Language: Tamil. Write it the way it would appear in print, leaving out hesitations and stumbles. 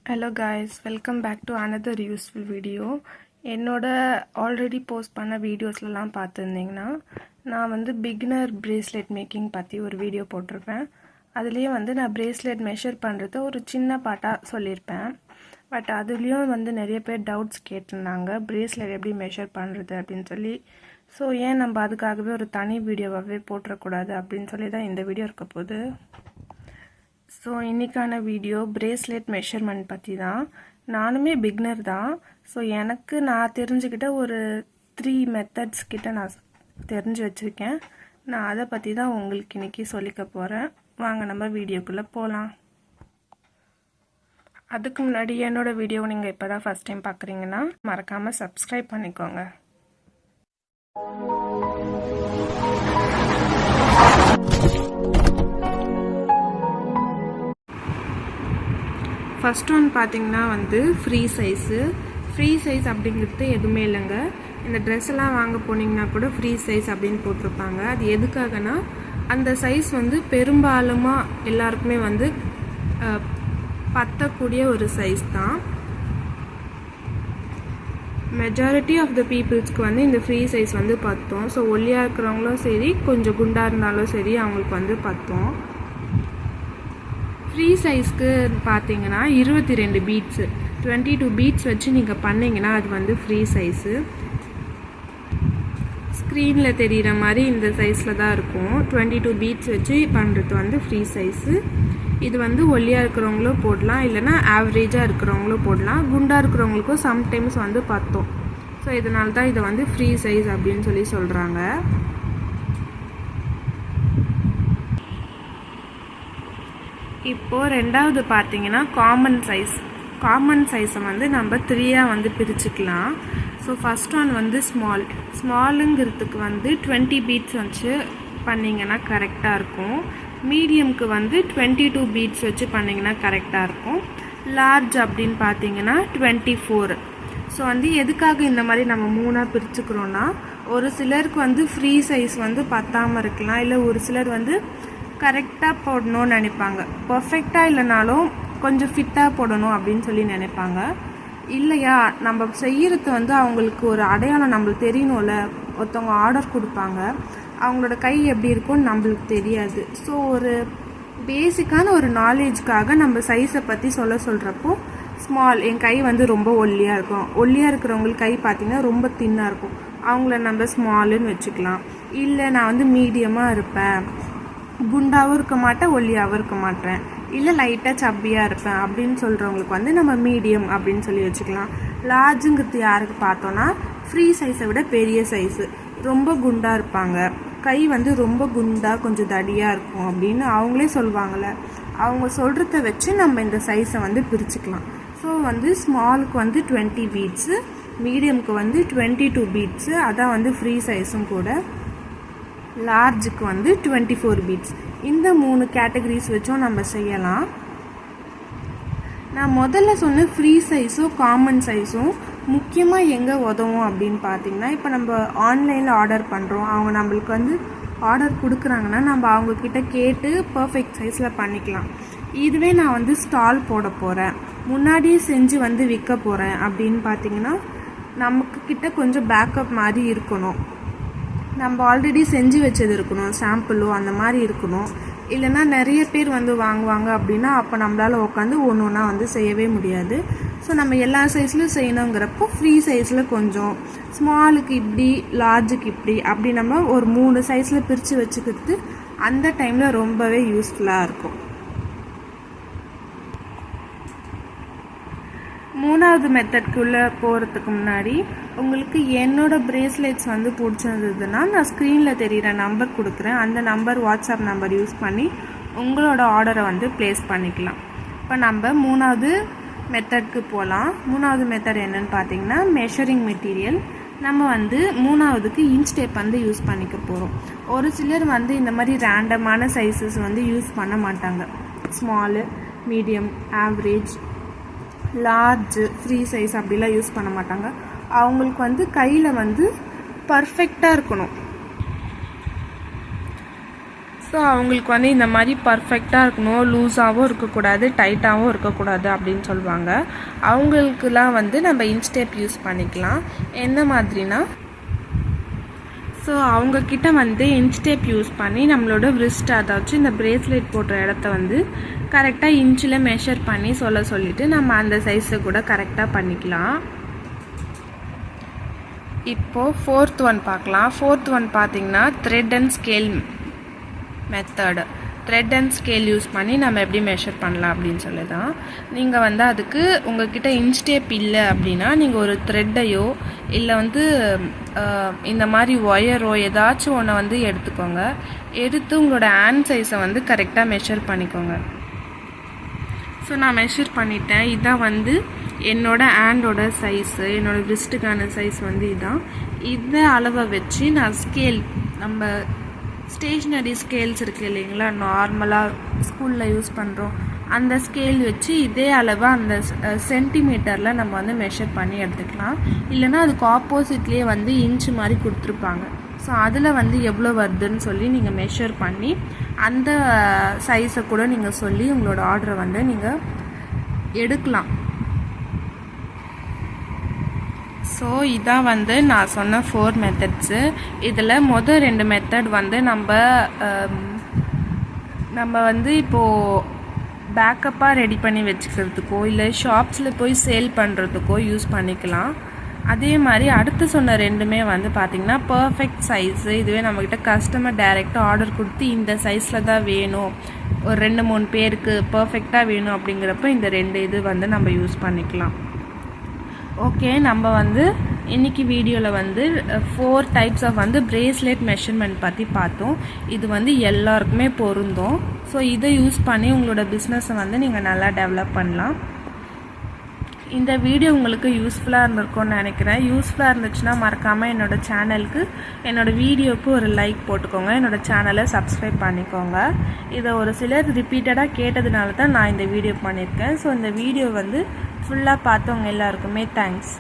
Hello guys, welcome back to another useful video. என்னோட ஆல்ரெடி போஸ்ட் பண்ண வீடியோஸ்லாம் பார்த்துருந்தீங்கன்னா நான் வந்து பிகினர் பிரேஸ்லெட் மேக்கிங் பற்றி ஒரு வீடியோ போட்டிருப்பேன். அதுலேயே வந்து நான் பிரேஸ்லெட் மெஷர் பண்ணுறது ஒரு சின்ன பாட்டாக சொல்லியிருப்பேன். பட் அதுலேயும் வந்து நிறைய பேர் டவுட்ஸ் கேட்டிருந்தாங்க, பிரேஸ்லெட் எப்படி மெஷர் பண்ணுறது அப்படின்னு சொல்லி. ஸோ ஏன் நம்ம அதுக்காகவே ஒரு தனி வீடியோவாகவே போட்டுறக்கூடாது அப்படின்னு சொல்லி தான் இந்த வீடியோ இருக்க போகுது. ஸோ இன்றைக்கான வீடியோ பிரேஸ்லெட் மெஷர்மெண்ட் பற்றி தான். நானுமே பிகினர் தான். ஸோ எனக்கு நான் தெரிஞ்சுக்கிட்ட ஒரு 3 மெத்தட்ஸ் கிட்ட நான் தெரிஞ்சு வச்சுருக்கேன். நான் அதை பற்றி தான் உங்களுக்கு இன்றைக்கி சொல்லிக்க போகிறேன். வாங்க நம்ம வீடியோக்குள்ளே போகலாம். அதுக்கு முன்னாடி என்னோடய வீடியோவை நீங்கள் இப்போ தான் ஃபஸ்ட் டைம் பார்க்குறீங்கன்னா மறக்காமல் சப்ஸ்கிரைப் பண்ணிக்கோங்க. ஃபஸ்ட் ஒன் பார்த்திங்கன்னா வந்து ஃப்ரீ சைஸ் அப்படிங்கிறது எதுவுமே இல்லைங்க. இந்த ட்ரெஸ் எல்லாம் வாங்க போனீங்கன்னா கூட ஃப்ரீ சைஸ் அப்படின்னு போட்டிருப்பாங்க. அது எதுக்காகனா அந்த சைஸ் வந்து பெரும்பாலுமாக எல்லாருக்குமே வந்து பத்தக்கூடிய ஒரு சைஸ் தான். மெஜாரிட்டி ஆஃப் த பீப்புள்ஸ்க்கு வந்து இந்த ஃப்ரீ சைஸ் வந்து பத்தும். ஸோ ஒல்லியாக இருக்கிறவங்களும் சரி, கொஞ்சம் குண்டாக இருந்தாலும் சரி, அவங்களுக்கு வந்து பத்தும். ஃப்ரீ சைஸ்க்கு பார்த்தீங்கன்னா 22 பீட்ஸு 22 பீட்ஸ் வச்சு நீங்கள் பண்ணிங்கன்னா அது வந்து ஃப்ரீ சைஸு. ஸ்க்ரீனில் தெரிகிற மாதிரி இந்த சைஸில் தான் இருக்கும். 22 பீட்ஸ் வச்சு பண்ணுறது வந்து ஃப்ரீ சைஸு. இது வந்து ஒல்லியாக இருக்கிறவங்களும் போடலாம், இல்லைனா ஆவரேஜாக இருக்கிறவங்களும் போடலாம். குண்டாக இருக்கிறவங்களுக்கும் சம்டைம்ஸ் வந்து பத்தும். ஸோ இதனால தான் இதை வந்து ஃப்ரீ சைஸ் அப்படின்னு சொல்லி சொல்கிறாங்க. இப்போது ரெண்டாவது பார்த்தீங்கன்னா காமன் சைஸை வந்து நம்ம 3ஆக வந்து பிரிச்சுக்கலாம். ஸோ ஃபஸ்ட் ஒன் வந்து ஸ்மாலுங்கிறதுக்கு வந்து 20 பீட்ஸ் வச்சு பண்ணிங்கன்னா கரெக்டாக இருக்கும். மீடியம்க்கு வந்து 22 பீட்ஸ் வச்சு பண்ணிங்கன்னா கரெக்டாக இருக்கும். லார்ஜ் அப்படின்னு பார்த்தீங்கன்னா 24. ஸோ வந்து எதுக்காக இந்த மாதிரி நம்ம 3ஆக பிரிச்சுக்கிறோன்னா, ஒரு சிலருக்கு வந்து ஃப்ரீ சைஸ் வந்து பத்தாமல் இருக்கலாம், இல்லை ஒரு சிலர் வந்து கரெக்டாக போடணும்னு நினைப்பாங்க. பர்ஃபெக்டாக இல்லைனாலும் கொஞ்சம் ஃபிட்டாக போடணும் அப்படின்னு சொல்லி நினைப்பாங்க. இல்லையா, நம்ம செய்கிறது வந்து அவங்களுக்கு ஒரு அடையாளம் நம்மளுக்கு தெரியணும்ல. ஒருத்தவங்க ஆர்டர் கொடுப்பாங்க, அவங்களோட கை எப்படி இருக்கும்னு நம்மளுக்கு தெரியாது. ஸோ ஒரு பேசிக்கான ஒரு நாலேஜுக்காக நம்ம சைஸை பற்றி சொல்கிறப்போ ஸ்மால், என் கை வந்து ரொம்ப ஒல்லியாக இருக்கும். ஒல்லியாக இருக்கிறவங்களுக்கு கை பார்த்திங்கன்னா ரொம்ப தின்னாக இருக்கும், அவங்கள நம்ம ஸ்மாலுன்னு வச்சுக்கலாம். இல்லை நான் வந்து மீடியமாக இருப்பேன், குண்டாகவும் இருக்க மாட்டேன், ஒல்லியாகவும் இருக்க மாட்டேன், இல்லை லைட்டாக சப்பியாக இருப்பேன் அப்படின்னு சொல்கிறவங்களுக்கு வந்து நம்ம மீடியம் அப்படின்னு சொல்லி வச்சுக்கலாம். லார்ஜுங்கிறது யாருக்கு பார்த்தோன்னா ஃப்ரீ சைஸை விட பெரிய சைஸு. ரொம்ப குண்டாக இருப்பாங்க, கை வந்து ரொம்ப குண்டாக கொஞ்சம் தடியாக இருக்கும் அப்படின்னு அவங்களே சொல்லுவாங்கள்ல. அவங்க சொல்கிறத வச்சு நம்ம இந்த சைஸை வந்து பிரிச்சுக்கலாம். ஸோ வந்து ஸ்மாலுக்கு வந்து 20 பீட்ஸு, மீடியமுக்கு வந்து 22 பீட்ஸு, அதான் வந்து ஃப்ரீ சைஸும் கூட. லார்ஜுக்கு வந்து 24 பீட்ஸ். இந்த 3 கேட்டகரிஸ் வச்சும் நம்ம செய்யலாம். நான் முதல்ல சொன்ன ஃப்ரீ சைஸும் காமன் சைஸும் முக்கியமாக எங்கே உதவும் அப்படின்னு பார்த்தீங்கன்னா, இப்போ நம்ம ஆன்லைனில் ஆர்டர் பண்ணுறோம், அவங்க நம்மளுக்கு வந்து ஆர்டர் கொடுக்குறாங்கன்னா நம்ம அவங்கக்கிட்ட கேட்டு பர்ஃபெக்ட் சைஸில் பண்ணிக்கலாம். இதுவே நான் வந்து ஸ்டால் போட போகிறேன், முன்னாடியே செஞ்சு வந்து விற்க போகிறேன் அப்படின்னு பார்த்தீங்கன்னா, நமக்குக்கிட்ட கொஞ்சம் பேக்கப் மாதிரி இருக்கணும். நம்ம ஆல்ரெடி செஞ்சு வச்சது இருக்கணும், சாம்பிளோ அந்த மாதிரி இருக்கணும். இல்லைன்னா நிறைய பேர் வந்து வாங்குவாங்க அப்படின்னா அப்போ நம்மளால் உட்காந்து ஒன்று ஒன்றா வந்து செய்யவே முடியாது. ஸோ நம்ம எல்லா சைஸ்லையும் செய்யணுங்கிறப்போ ஃப்ரீ சைஸில் கொஞ்சம், ஸ்மாலுக்கு இப்படி, லார்ஜுக்கு இப்படி, அப்படி நம்ம ஒரு 3 சைஸில் பிரித்து வச்சுக்கிறது அந்த டைமில் ரொம்பவே யூஸ்ஃபுல்லாக இருக்கும். 3வது மெத்தட்குள்ளே போகிறதுக்கு முன்னாடி உங்களுக்கு என்னோடய பிரேஸ்லெட்ஸ் வந்து பிடிச்சிருந்ததுன்னா நான் ஸ்க்ரீனில் தெரிகிற நம்பர் கொடுக்குறேன். அந்த நம்பர் வாட்ஸ்அப் நம்பர் யூஸ் பண்ணி உங்களோட ஆர்டரை வந்து ப்ளேஸ் பண்ணிக்கலாம். இப்போ நம்ம 3வது மெத்தட்க்கு போகலாம். 3வது மெத்தட் என்னன்னு பார்த்தீங்கன்னா மெஷரிங் மெட்டீரியல். நம்ம வந்து 3வதுக்கு இன்ச் டேப் வந்து யூஸ் பண்ணிக்க போகிறோம். ஒரு சிலர் வந்து இந்த மாதிரி ரேண்டமான சைஸஸ் வந்து யூஸ் பண்ண மாட்டாங்க. Small, medium, average, large, free size அப்படிலாம் யூஸ் பண்ண மாட்டாங்க. அவங்களுக்கு வந்து கையில் வந்து பர்ஃபெக்டாக இருக்கணும். ஸோ அவங்களுக்கு வந்து இந்த மாதிரி பர்ஃபெக்டாக இருக்கணும், லூஸாகவும் இருக்கக்கூடாது, டைட்டாகவும் இருக்கக்கூடாது அப்படின்னு சொல்லுவாங்க. அவங்களுக்குலாம் வந்து நம்ம இன்ச் டேப் யூஸ் பண்ணிக்கலாம். எந்த மாதிரினா, ஸோ அவங்கக்கிட்ட வந்து இன்ச் டேப் யூஸ் பண்ணி நம்மளோட ரிஸ்ட், அதாச்சும் இந்த பிரேஸ்லெட் போடுற இடத்த வந்து கரெக்டாக இன்ச்சில் மெஷர் பண்ணி சொல்லிவிட்டு நம்ம அந்த சைஸை கூட கரெக்டாக பண்ணிக்கலாம். இப்போது ஃபோர்த் ஒன் பார்க்கலாம். ஃபோர்த் ஒன் பார்த்திங்கன்னா thread and scale method. Thread and scale use பண்ணி நம்ம எப்படி மெஷர் பண்ணலாம் அப்படின்னு சொல்லி தான். நீங்கள் வந்து அதுக்கு உங்கள்கிட்ட இன்ச் டேப் இல்லை அப்படின்னா நீங்கள் ஒரு த்ரெட்டையோ இல்லை வந்து இந்த மாதிரி ஒயரோ ஏதாச்சும் ஒன்றை வந்து எடுத்துக்கோங்க. எடுத்து உங்களோட ஹேண்ட் சைஸை வந்து கரெக்டாக மெஷர் பண்ணிக்கோங்க. ஸோ நான் மெஷர் பண்ணிட்டேன். இதான் வந்து என்னோட ஹேண்டோட சைஸு, என்னோடய ரிஸ்ட்டுக்கான சைஸ் வந்து இதான். இந்த அளவை வச்சு நான் ஸ்கேல், நம்ம ஸ்டேஷ்னரி ஸ்கேல்ஸ் இருக்குது இல்லைங்களா, நார்மலாக ஸ்கூலில் யூஸ் பண்ணுறோம், அந்த ஸ்கேல் வச்சு இதே அளவு அந்த சென்டிமீட்டரில் நம்ம வந்து மெஷர் பண்ணி எடுத்துக்கலாம். இல்லைனா அதுக்கு ஆப்போசிட்லேயே வந்து இன்ச்சு மாதிரி கொடுத்துருப்பாங்க. ஸோ அதில் வந்து எவ்வளோ வருதுன்னு சொல்லி நீங்கள் மெஷர் பண்ணி அந்த சைஸை கூட நீங்கள் சொல்லி உங்களோட ஆர்டரை வந்து நீங்கள் எடுக்கலாம். ஸோ இதான் வந்து நான் சொன்ன 4 மெத்தட்ஸு. இதில் மொதல் 2 மெத்தட் வந்து நம்ம வந்து இப்போது பேக்கப்பாக ரெடி பண்ணி வச்சுக்கிறதுக்கோ இல்லை ஷாப்ஸில் போய் சேல் பண்ணுறதுக்கோ யூஸ் பண்ணிக்கலாம். அதே மாதிரி அடுத்து சொன்ன 2மே வந்து பார்த்திங்கன்னா பர்ஃபெக்ட் சைஸு. இதுவே நம்மக்கிட்ட கஸ்டமர் டைரெக்டாக ஆர்டர் கொடுத்து இந்த சைஸில் தான் வேணும், ஒரு 2-3 பேருக்கு பர்ஃபெக்டாக வேணும் அப்படிங்கிறப்ப இந்த 2 இது வந்து நம்ம யூஸ் பண்ணிக்கலாம். ஓகே, நம்ம வந்து இன்றைக்கி வீடியோவில் வந்து 4 டைப்ஸ் ஆஃப் வந்து பிரேஸ்லெட் மெஷர்மெண்ட் பற்றி பார்த்தோம். இது வந்து எல்லாருக்குமே பொருந்தும். ஸோ இதை யூஸ் பண்ணி உங்களோட பிஸ்னஸை வந்து நீங்கள் நல்லா டெவலப் பண்ணலாம். இந்த வீடியோ உங்களுக்கு யூஸ்ஃபுல்லாக இருந்திருக்கும்னு நினைக்கிறேன். யூஸ்ஃபுல்லாக இருந்துச்சுன்னா மறக்காமல் என்னோடய சேனலுக்கு, என்னோடய வீடியோவுக்கு ஒரு லைக் போட்டுக்கோங்க, என்னோடய சேனலை சப்ஸ்கிரைப் பண்ணிக்கோங்க. இதை ஒரு சிலர் ரிப்பீட்டடாக கேட்டதுனால தான் நான் இந்த வீடியோ பண்ணியிருக்கேன். ஸோ இந்த வீடியோ வந்து ஃபுல்லாக பார்த்தவங்க எல்லாருக்குமே தேங்க்ஸ்.